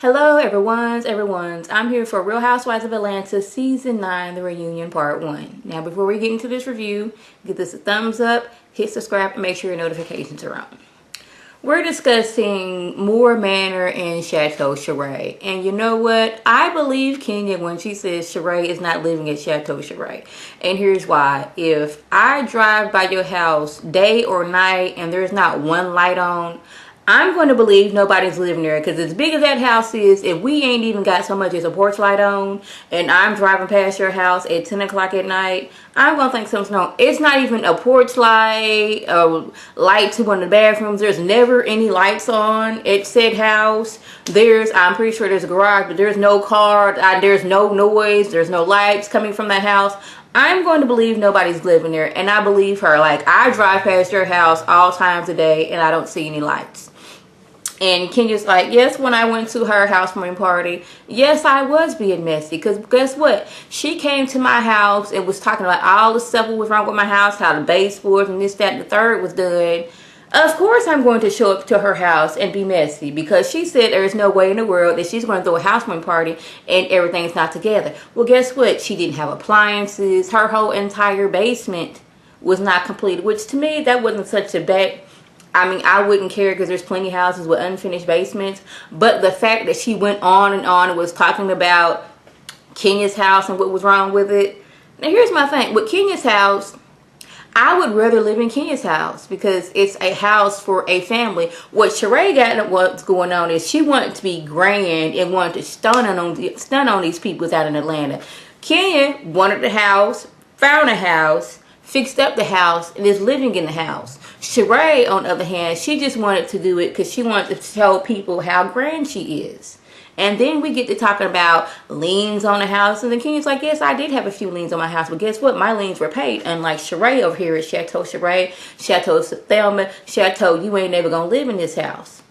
Hello everyone's. I'm here for Real Housewives of Atlanta Season 9, The Reunion Part 1. Now before we get into this review, give this a thumbs up, hit subscribe, and make sure your notifications are on. We're discussing more Manor and Chateau SHEREE. And you know what? I believe Kenya when she says SHEREE is not living at Chateau SHEREE. And here's why. If I drive by your house day or night and there's not one light on, I'm going to believe nobody's living there, because as big as that house is, if we ain't even got so much as a porch light on and I'm driving past your house at 10 o'clock at night, I'm going to think something's wrong. It's not even a porch light, a light to one of the bathrooms. There's never any lights on at said house. I'm pretty sure there's a garage, but there's no car, there's no noise, there's no lights coming from that house. I'm going to believe nobody's living there, and I believe her. Like, I drive past your house all times a day and I don't see any lights. And Kenya's like, yes, when I went to her housewarming party, yes, I was being messy. Because guess what? She came to my house and was talking about all the stuff that was wrong with my house, how the baseboards and this, that, and the third was done. Of course I'm going to show up to her house and be messy, because she said there's no way in the world that she's going to throw a housewarming party and everything's not together. Well, guess what? She didn't have appliances. Her whole entire basement was not completed, which to me, that wasn't such a bad... I mean, I wouldn't care, because there's plenty of houses with unfinished basements. But the fact that she went on and was talking about Kenya's house and what was wrong with it. Now, here's my thing. With Kenya's house, I would rather live in Kenya's house, because it's a house for a family. What SHEREE got what's going on is she wanted to be grand and wanted to stun on these people out in Atlanta. Kenya wanted the house, found a house, fixed up the house, and is living in the house. SHEREE, on the other hand, she just wanted to do it because she wanted to tell people how grand she is. And then we get to talking about liens on the house, and the Kenya's like, yes, I did have a few liens on my house, but guess what? My liens were paid. Unlike SHEREE over here at Chateau SHEREE, Chateau Thelma, Chateau, you ain't never gonna live in this house.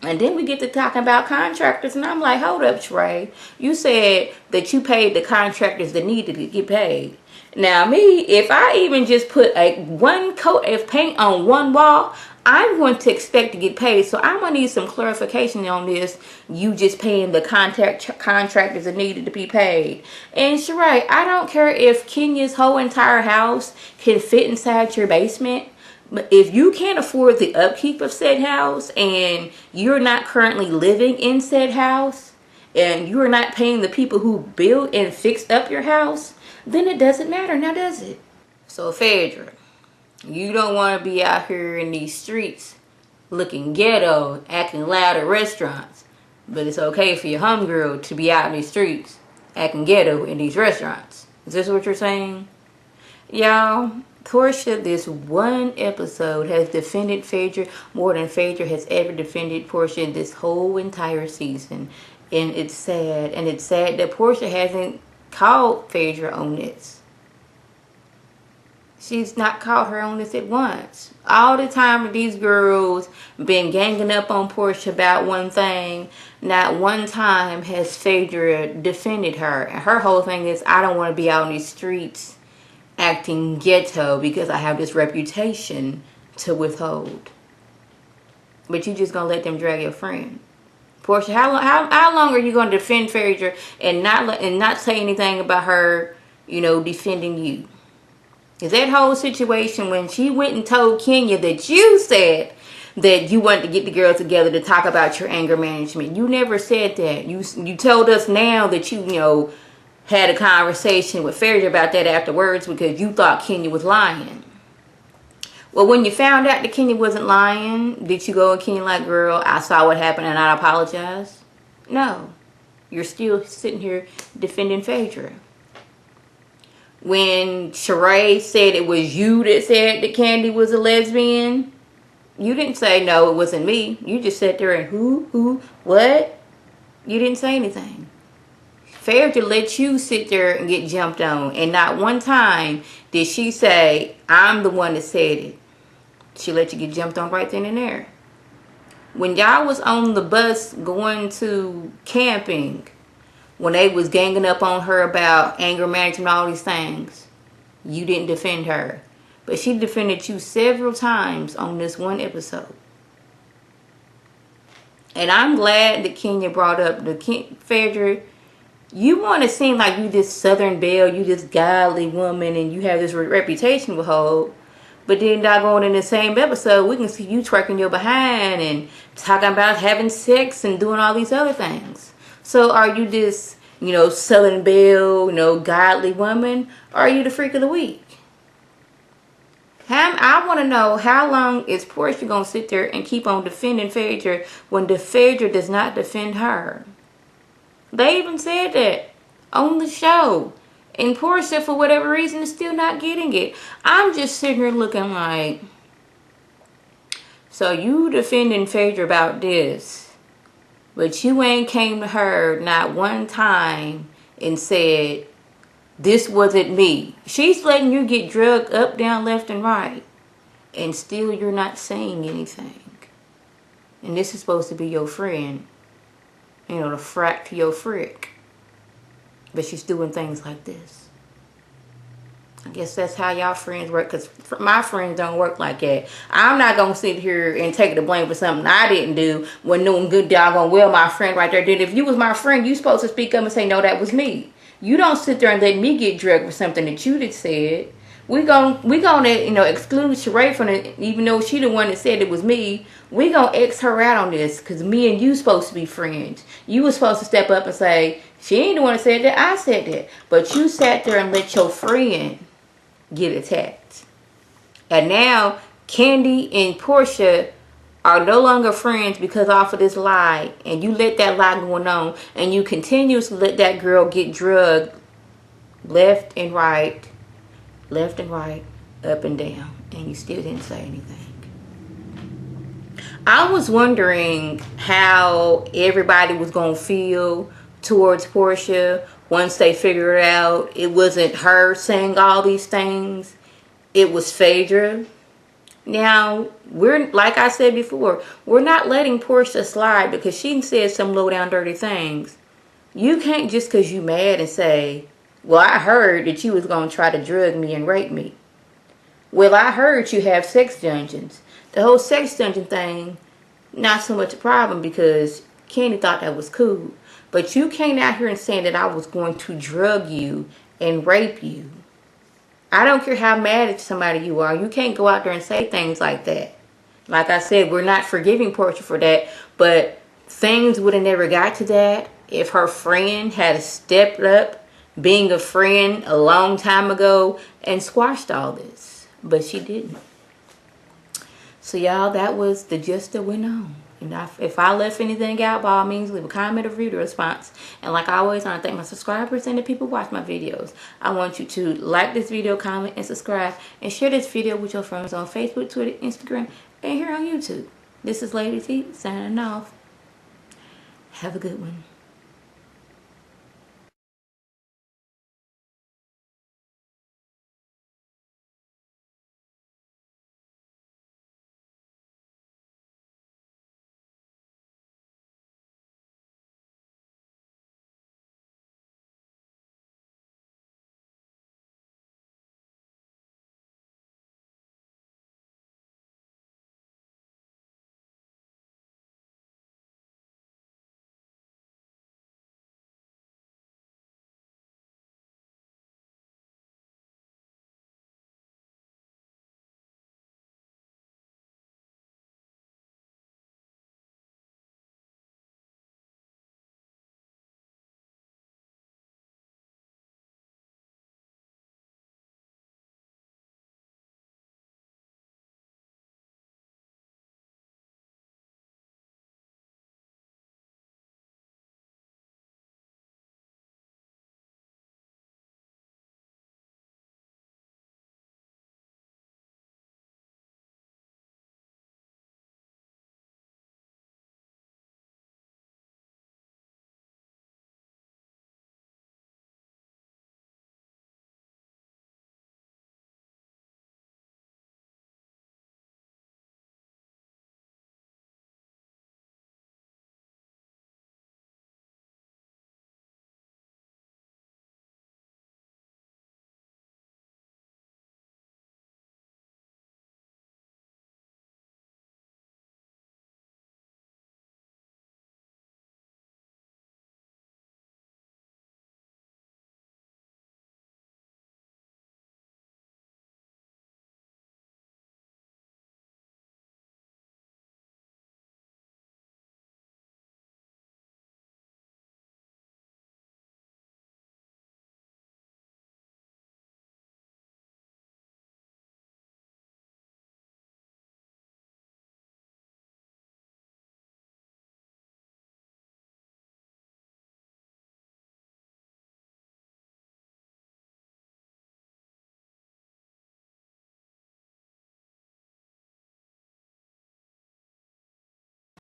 And then we get to talking about contractors, and I'm like, hold up, SHEREE. You said that you paid the contractors that needed to get paid. Now me, if I even just put one coat of paint on one wall, I'm going to expect to get paid. So I'm going to need some clarification on this. You just paying the contractors that needed to be paid. And SHEREE, I don't care if Kenya's whole entire house can fit inside your basement. But if you can't afford the upkeep of said house, and you're not currently living in said house, and you're not paying the people who built and fixed up your house, then it doesn't matter, now does it? So PHAEDRA, you don't want to be out here in these streets looking ghetto, acting loud at restaurants, but it's okay for your homegirl to be out in these streets acting ghetto in these restaurants. Is this what you're saying? Y'all, Portia, this one episode has defended PHAEDRA more than PHAEDRA has ever defended Portia this whole entire season. And it's sad. And it's sad that Portia hasn't called PHAEDRA on this. She's not called her on this at once. All the time these girls been ganging up on Portia about one thing, not one time has PHAEDRA defended her. And her whole thing is, I don't want to be out on these streets acting ghetto because I have this reputation to withhold. But you just gonna let them drag your friend. Portia, how long are you going to defend PHAEDRA and not say anything about her, you know, defending you? Is that whole situation when she went and told Kenya that you said that you wanted to get the girls together to talk about your anger management? You never said that. You told us now that you know, had a conversation with PHAEDRA about that afterwards because you thought Kenya was lying. Well, when you found out that Kenya wasn't lying, did you go and Kenya like, girl, I saw what happened and I apologize? No. You're still sitting here defending PHAEDRA. When SHEREE said it was you that said that Candy was a lesbian, you didn't say, no, it wasn't me. You just sat there and who, what? You didn't say anything. PHAEDRA let you sit there and get jumped on. And not one time did she say, I'm the one that said it. She let you get jumped on right then and there. When y'all was on the bus going to camping, when they was ganging up on her about anger management and all these things, you didn't defend her. But she defended you several times on this one episode. And I'm glad that Kenya brought up the PHAEDRA. You want to seem like you this Southern belle, you this godly woman, and you have this reputation to hold. But then doggone in the same episode, we can see you twerking your behind and talking about having sex and doing all these other things. So are you this, you know, Southern belle, you know, godly woman? Or are you the freak of the week? I want to know, how long is Portia going to sit there and keep on defending PHAEDRA when the PHAEDRA does not defend her? They even said that on the show. And Portia, for whatever reason, is still not getting it. I'm just sitting here looking like, so you defending PHAEDRA about this, but you ain't came to her not one time and said, this wasn't me. She's letting you get drugged up, down, left, and right. And still you're not saying anything. And this is supposed to be your friend. You know, the frack to your frick. But she's doing things like this. I guess that's how y'all friends work. Because my friends don't work like that. I'm not going to sit here and take the blame for something I didn't do when knowing good doggone well my friend right there did. If you was my friend, you supposed to speak up and say, no, that was me. You don't sit there and let me get drugged for something that you just said. We gonna you know, exclude SHEREE from it, even though she the one that said it was me. We gonna X her out on this because me and you supposed to be friends. You was supposed to step up and say, she ain't the one that said that, I said that. But you sat there and let your friend get attacked. And now Kandi and Portia are no longer friends because off of this lie, and you let that lie going on, and you continuously let that girl get drugged left and right, up and down, and you still didn't say anything. I was wondering how everybody was going to feel towards Portia once they figured out it wasn't her saying all these things, it was PHAEDRA. Now, we're, like I said before, we're not letting Portia slide because she said some low down dirty things. You can't just because you mad and say, well, I heard that you was going to try to drug me and rape me. Well, I heard you have sex dungeons. The whole sex dungeon thing, not so much a problem because Kandi thought that was cool. But you came out here and saying that I was going to drug you and rape you. I don't care how mad at somebody you are. You can't go out there and say things like that. Like I said, we're not forgiving Portia for that. But things would have never got to that if her friend had stepped up, being a friend a long time ago, and squashed all this. But she didn't. So y'all, that was the gist that went on. And if I left anything out, by all means, leave a comment or review the response. And like always, I want to thank my subscribers and the people who watch my videos. I want you to like this video, comment, and subscribe. And share this video with your friends on Facebook, Twitter, Instagram, and here on YouTube. This is Lady T signing off. Have a good one.